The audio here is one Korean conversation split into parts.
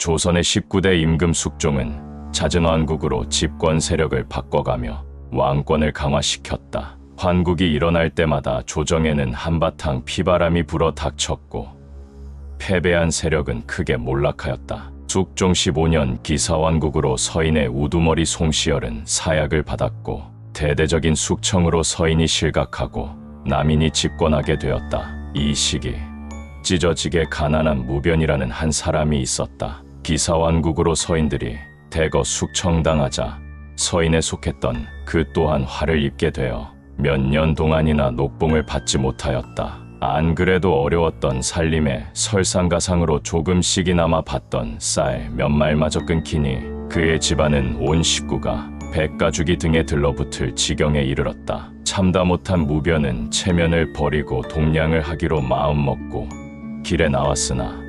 조선의 19대 임금 숙종은 잦은 환국으로 집권 세력을 바꿔가며 왕권을 강화시켰다. 환국이 일어날 때마다 조정에는 한바탕 피바람이 불어 닥쳤고 패배한 세력은 크게 몰락하였다. 숙종 15년 기사환국으로 서인의 우두머리 송시열은 사약을 받았고 대대적인 숙청으로 서인이 실각하고 남인이 집권하게 되었다. 이 시기 찢어지게 가난한 무변이라는 한 사람이 있었다. 기사환국으로 서인들이 대거 숙청당하자 서인에 속했던 그 또한 화를 입게 되어 몇 년 동안이나 녹봉을 받지 못하였다. 안 그래도 어려웠던 살림에 설상가상으로 조금씩이나마 받던 쌀 몇 말마저 끊기니 그의 집안은 온 식구가 백가죽이 등에 들러붙을 지경에 이르렀다. 참다 못한 무변은 체면을 버리고 동량을 하기로 마음먹고 길에 나왔으나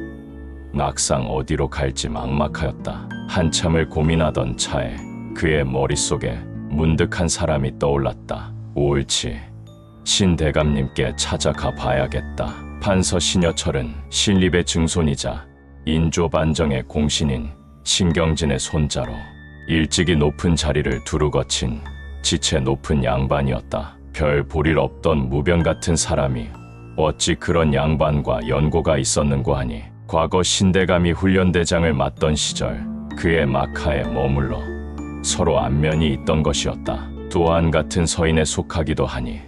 막상 어디로 갈지 막막하였다. 한참을 고민하던 차에 그의 머릿속에 문득 한 사람이 떠올랐다. 옳지, 신대감님께 찾아가 봐야겠다. 판서 신여철은 신립의 증손이자 인조반정의 공신인 신경진의 손자로 일찍이 높은 자리를 두루 거친 지체 높은 양반이었다. 별 볼일 없던 무변 같은 사람이 어찌 그런 양반과 연고가 있었는고 하니 과거 신대감이 훈련대장을 맡던 시절 그의 막하에 머물러 서로 안면이 있던 것이었다. 또한 같은 서인에 속하기도 하니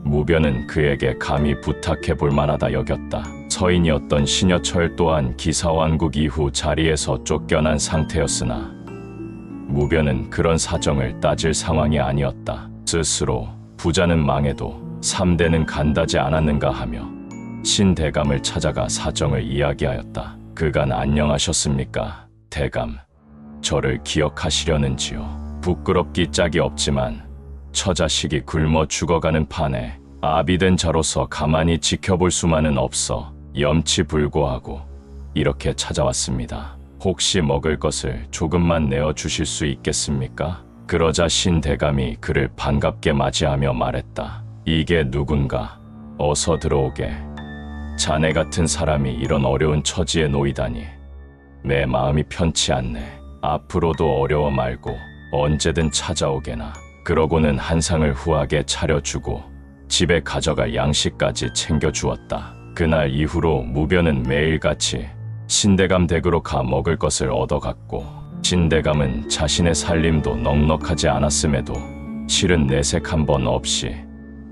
무변은 그에게 감히 부탁해 볼 만하다 여겼다. 서인이었던 신여철 또한 기사환국 이후 자리에서 쫓겨난 상태였으나 무변은 그런 사정을 따질 상황이 아니었다. 스스로 부자는 망해도 3대는 간다지 않았는가 하며 신대감을 찾아가 사정을 이야기하였다. 그간 안녕하셨습니까? 대감, 저를 기억하시려는지요? 부끄럽기 짝이 없지만 처자식이 굶어 죽어가는 판에 아비된 자로서 가만히 지켜볼 수만은 없어 염치불고하고 이렇게 찾아왔습니다. 혹시 먹을 것을 조금만 내어주실 수 있겠습니까? 그러자 신대감이 그를 반갑게 맞이하며 말했다. 이게 누군가? 어서 들어오게. 자네 같은 사람이 이런 어려운 처지에 놓이다니 내 마음이 편치 않네. 앞으로도 어려워 말고 언제든 찾아오게나. 그러고는 한 상을 후하게 차려주고 집에 가져갈 양식까지 챙겨주었다. 그날 이후로 무변은 매일같이 신대감 댁으로 가 먹을 것을 얻어갔고 신대감은 자신의 살림도 넉넉하지 않았음에도 실은 내색 한 번 없이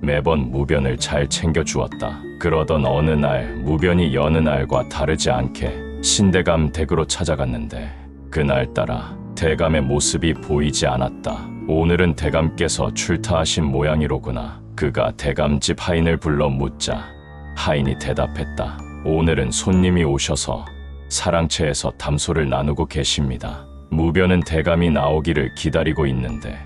매번 무변을 잘 챙겨주었다. 그러던 어느 날 무변이 여느 날과 다르지 않게 신대감 댁으로 찾아갔는데 그날따라 대감의 모습이 보이지 않았다. 오늘은 대감께서 출타하신 모양이로구나. 그가 대감 집 하인을 불러 묻자 하인이 대답했다. 오늘은 손님이 오셔서 사랑채에서 담소를 나누고 계십니다. 무변은 대감이 나오기를 기다리고 있는데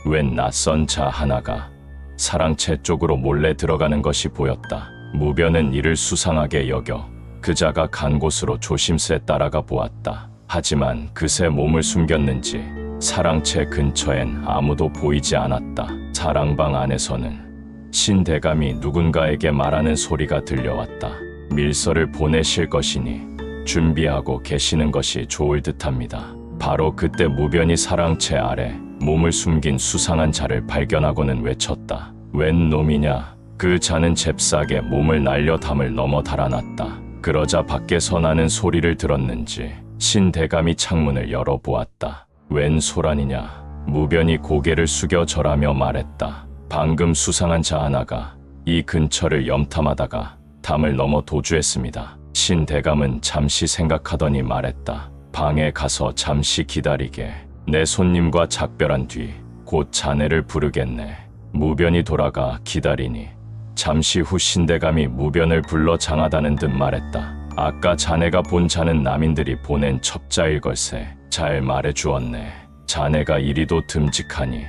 웬 낯선 자 하나가 사랑채 쪽으로 몰래 들어가는 것이 보였다. 무변은 이를 수상하게 여겨 그 자가 간 곳으로 조심스레 따라가 보았다. 하지만 그새 몸을 숨겼는지 사랑채 근처엔 아무도 보이지 않았다. 사랑방 안에서는 신대감이 누군가에게 말하는 소리가 들려왔다. 밀서를 보내실 것이니 준비하고 계시는 것이 좋을 듯합니다. 바로 그때 무변이 사랑채 아래 몸을 숨긴 수상한 자를 발견하고는 외쳤다. 웬 놈이냐? 그 자는 잽싸게 몸을 날려 담을 넘어 달아났다. 그러자 밖에서 나는 소리를 들었는지 신대감이 창문을 열어보았다. 웬 소란이냐? 무변이 고개를 숙여 절하며 말했다. 방금 수상한 자 하나가 이 근처를 염탐하다가 담을 넘어 도주했습니다. 신대감은 잠시 생각하더니 말했다. 방에 가서 잠시 기다리게. 내 손님과 작별한 뒤 곧 자네를 부르겠네. 무변이 돌아가 기다리니 잠시 후 신대감이 무변을 불러 장하다는 듯 말했다. 아까 자네가 본 자는 남인들이 보낸 첩자일 걸세. 잘 말해주었네. 자네가 이리도 듬직하니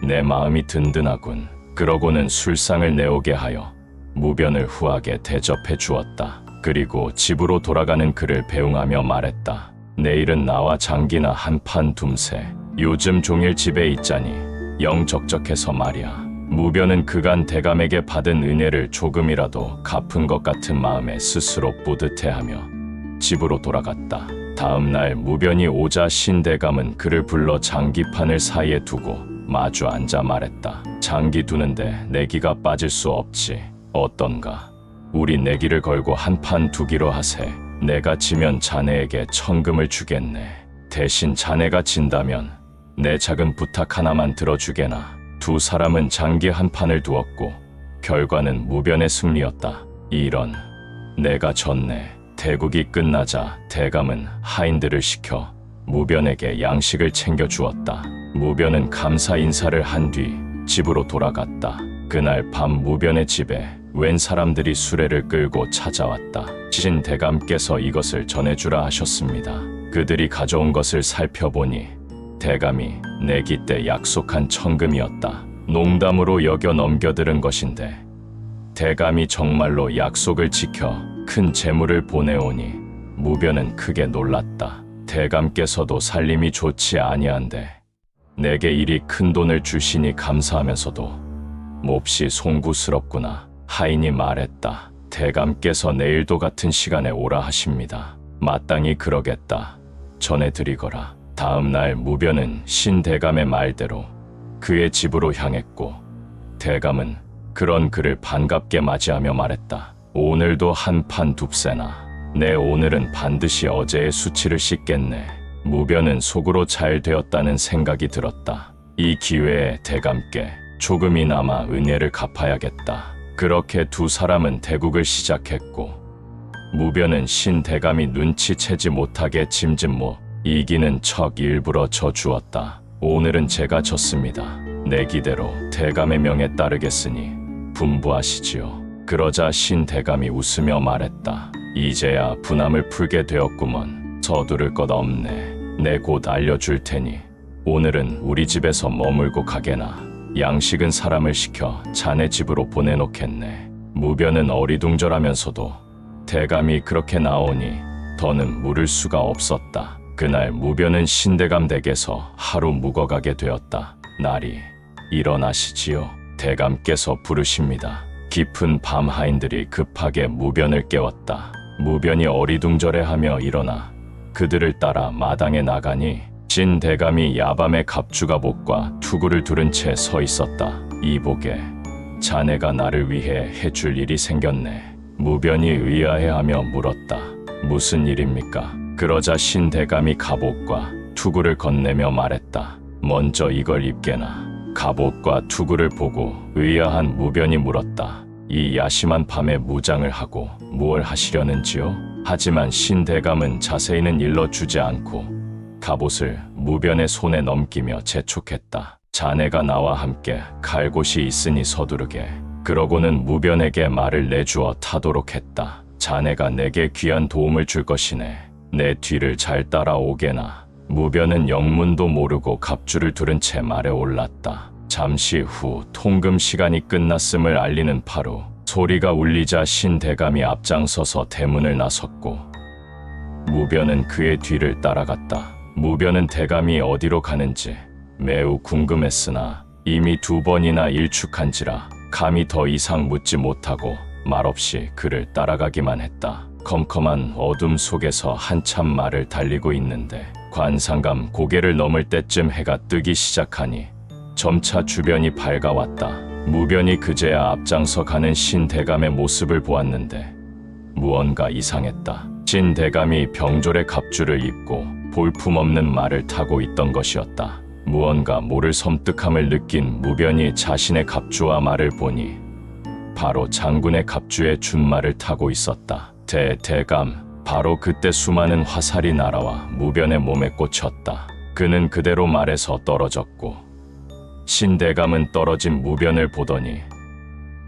내 마음이 든든하군. 그러고는 술상을 내오게 하여 무변을 후하게 대접해 주었다. 그리고 집으로 돌아가는 그를 배웅하며 말했다. 내일은 나와 장기나 한판 둠세. 요즘 종일 집에 있자니 영 적적해서 말이야. 무변은 그간 대감에게 받은 은혜를 조금이라도 갚은 것 같은 마음에 스스로 뿌듯해하며 집으로 돌아갔다. 다음 날 무변이 오자 신대감은 그를 불러 장기판을 사이에 두고 마주 앉아 말했다. 장기 두는데 내기가 빠질 수 없지. 어떤가? 우리 내기를 걸고 한 판 두기로 하세. 내가 지면 자네에게 천금을 주겠네. 대신 자네가 진다면 내 작은 부탁 하나만 들어주게나. 두 사람은 장기 한 판을 두었고 결과는 무변의 승리였다. 이런, 내가 졌네. 대국이 끝나자 대감은 하인들을 시켜 무변에게 양식을 챙겨 주었다. 무변은 감사 인사를 한 뒤 집으로 돌아갔다. 그날 밤 무변의 집에 웬 사람들이 수레를 끌고 찾아왔다. 신 대감께서 이것을 전해주라 하셨습니다. 그들이 가져온 것을 살펴보니 대감이 내기 때 약속한 천금이었다. 농담으로 여겨 넘겨들은 것인데 대감이 정말로 약속을 지켜 큰 재물을 보내오니 무변은 크게 놀랐다. 대감께서도 살림이 좋지 아니한데 내게 이리 큰 돈을 주시니 감사하면서도 몹시 송구스럽구나. 하인이 말했다. 대감께서 내일도 같은 시간에 오라 하십니다. 마땅히 그러겠다. 전해드리거라. 다음 날 무변은 신대감의 말대로 그의 집으로 향했고 대감은 그런 그를 반갑게 맞이하며 말했다. 오늘도 한 판 둡세나. 내 오늘은 반드시 어제의 수치를 씻겠네. 무변은 속으로 잘 되었다는 생각이 들었다. 이 기회에 대감께 조금이나마 은혜를 갚아야겠다. 그렇게 두 사람은 대국을 시작했고 무변은 신대감이 눈치채지 못하게 짐짓모 이기는 척 일부러 져주었다. 오늘은 제가 졌습니다. 내기대로 대감의 명에 따르겠으니 분부하시지요. 그러자 신대감이 웃으며 말했다. 이제야 분함을 풀게 되었구먼. 서두를 것 없네. 내 곧 알려줄 테니 오늘은 우리 집에서 머물고 가게나. 양식은 사람을 시켜 자네 집으로 보내놓겠네. 무변은 어리둥절하면서도 대감이 그렇게 나오니 더는 물을 수가 없었다. 그날 무변은 신대감 댁에서 하루 묵어가게 되었다. 날이 일어나시지요. 대감께서 부르십니다. 깊은 밤 하인들이 급하게 무변을 깨웠다. 무변이 어리둥절해하며 일어나 그들을 따라 마당에 나가니 신대감이 야밤에 갑주갑옷과 투구를 두른 채 서 있었다. 이보게, 자네가 나를 위해 해줄 일이 생겼네. 무변이 의아해하며 물었다. 무슨 일입니까? 그러자 신대감이 갑옷과 투구를 건네며 말했다. 먼저 이걸 입게나. 갑옷과 투구를 보고 의아한 무변이 물었다. 이 야심한 밤에 무장을 하고 무얼 하시려는지요? 하지만 신대감은 자세히는 일러주지 않고 갑옷을 무변의 손에 넘기며 재촉했다. 자네가 나와 함께 갈 곳이 있으니 서두르게. 그러고는 무변에게 말을 내주어 타도록 했다. 자네가 내게 귀한 도움을 줄 것이네. 내 뒤를 잘 따라오게나. 무변은 영문도 모르고 갑주를 두른 채 말에 올랐다. 잠시 후 통금 시간이 끝났음을 알리는 파루 소리가 울리자 신대감이 앞장서서 대문을 나섰고 무변은 그의 뒤를 따라갔다. 무변은 대감이 어디로 가는지 매우 궁금했으나 이미 2번이나 일축한지라 감히 더 이상 묻지 못하고 말없이 그를 따라가기만 했다. 컴컴한 어둠 속에서 한참 말을 달리고 있는데 관상감 고개를 넘을 때쯤 해가 뜨기 시작하니 점차 주변이 밝아왔다. 무변이 그제야 앞장서 가는 신대감의 모습을 보았는데 무언가 이상했다. 신대감이 병졸의 갑주를 입고 볼품없는 말을 타고 있던 것이었다. 무언가 모를 섬뜩함을 느낀 무변이 자신의 갑주와 말을 보니 바로 장군의 갑주의 준말을 타고 있었다. 대감, 바로 그때 수많은 화살이 날아와 무변의 몸에 꽂혔다. 그는 그대로 말에서 떨어졌고 신대감은 떨어진 무변을 보더니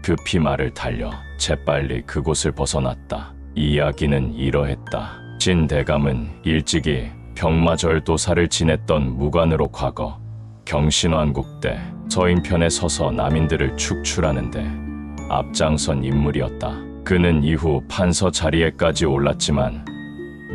급히 말을 달려 재빨리 그곳을 벗어났다. 이야기는 이러했다. 신대감은 일찍이 병마절도사를 지냈던 무관으로 과거 경신왕국 때 서인편에 서서 남인들을 축출하는데 앞장선 인물이었다. 그는 이후 판서 자리에까지 올랐지만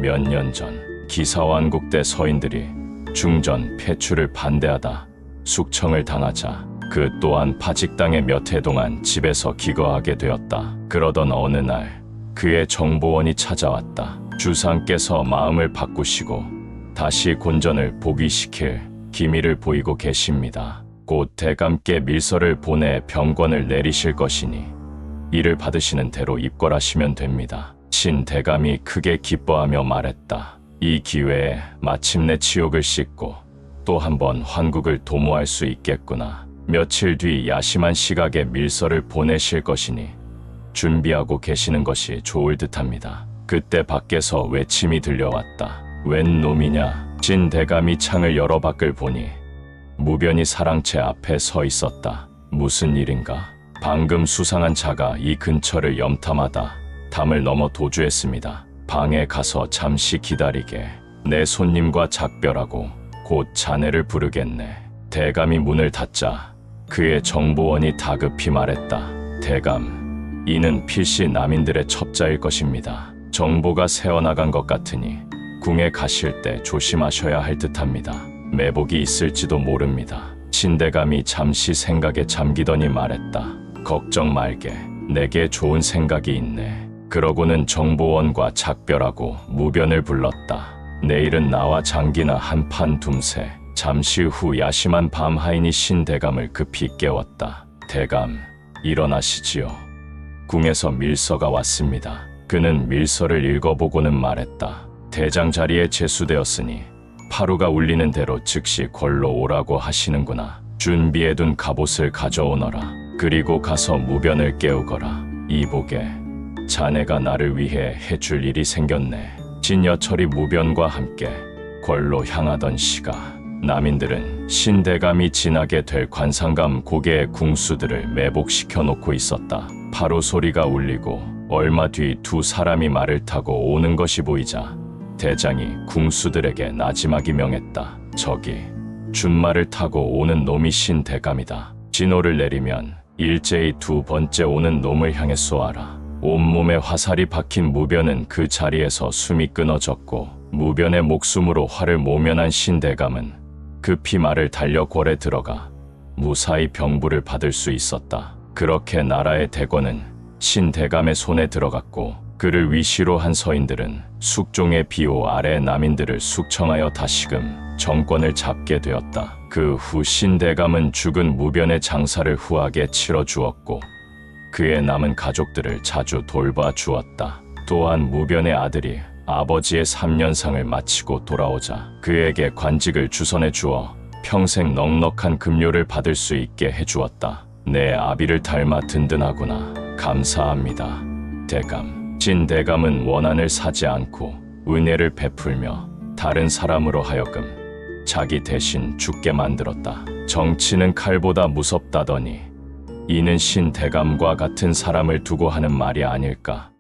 몇 년 전 기사왕국 때 서인들이 중전 폐출을 반대하다 숙청을 당하자 그 또한 파직당해 몇 해 동안 집에서 기거하게 되었다. 그러던 어느 날 그의 정보원이 찾아왔다. 주상께서 마음을 바꾸시고 다시 곤전을 복위시킬 기미를 보이고 계십니다. 곧 대감께 밀서를 보내 병권을 내리실 것이니 이를 받으시는 대로 입궐하시면 됩니다. 신 대감이 크게 기뻐하며 말했다. 이 기회에 마침내 치욕을 씻고 또 한 번 환국을 도모할 수 있겠구나. 며칠 뒤 야심한 시각에 밀서를 보내실 것이니 준비하고 계시는 것이 좋을 듯합니다. 그때 밖에서 외침이 들려왔다. 웬 놈이냐? 진 대감이 창을 열어 밖을 보니 무변이 사랑채 앞에 서 있었다. 무슨 일인가? 방금 수상한 자가 이 근처를 염탐하다 담을 넘어 도주했습니다. 방에 가서 잠시 기다리게. 내 손님과 작별하고 곧 자네를 부르겠네. 대감이 문을 닫자 그의 정보원이 다급히 말했다. 대감, 이는 필시 남인들의 첩자일 것입니다. 정보가 새어나간 것 같으니 궁에 가실 때 조심하셔야 할 듯합니다. 매복이 있을지도 모릅니다. 신대감이 잠시 생각에 잠기더니 말했다. 걱정 말게. 내게 좋은 생각이 있네. 그러고는 정보원과 작별하고 무변을 불렀다. 내일은 나와 장기나 한판 둠세. 잠시 후 야심한 밤하인이 신대감을 급히 깨웠다. 대감, 일어나시지요. 궁에서 밀서가 왔습니다. 그는 밀서를 읽어보고는 말했다. 대장 자리에 제수되었으니 파루가 울리는 대로 즉시 궐로 오라고 하시는구나. 준비해둔 갑옷을 가져오너라. 그리고 가서 무변을 깨우거라. 이보게, 자네가 나를 위해 해줄 일이 생겼네. 진여철이 무변과 함께 궐로 향하던 시가 남인들은 신대감이 지나게 될 관상감 고개의 궁수들을 매복시켜 놓고 있었다. 바로 소리가 울리고 얼마 뒤 두 사람이 말을 타고 오는 것이 보이자 대장이 궁수들에게 나지막이 명했다. 저기 준말을 타고 오는 놈이 신대감이다. 진호를 내리면 일제히 두 번째 오는 놈을 향해 쏘아라. 온몸에 화살이 박힌 무변은 그 자리에서 숨이 끊어졌고 무변의 목숨으로 화를 모면한 신대감은 급히 말을 달려 궐에 들어가 무사히 병부를 받을 수 있었다. 그렇게 나라의 대권은 신대감의 손에 들어갔고 그를 위시로 한 서인들은 숙종의 비호 아래 남인들을 숙청하여 다시금 정권을 잡게 되었다. 그 후 신대감은 죽은 무변의 장사를 후하게 치러주었고 그의 남은 가족들을 자주 돌봐 주었다. 또한 무변의 아들이 아버지의 3년상을 마치고 돌아오자 그에게 관직을 주선해 주어 평생 넉넉한 급료를 받을 수 있게 해주었다. 내 아비를 닮아 든든하구나. 감사합니다. 대감. 진대감은 원한을 사지 않고 은혜를 베풀며 다른 사람으로 하여금 자기 대신 죽게 만들었다. 정치는 칼보다 무섭다더니 이는 신대감과 같은 사람을 두고 하는 말이 아닐까.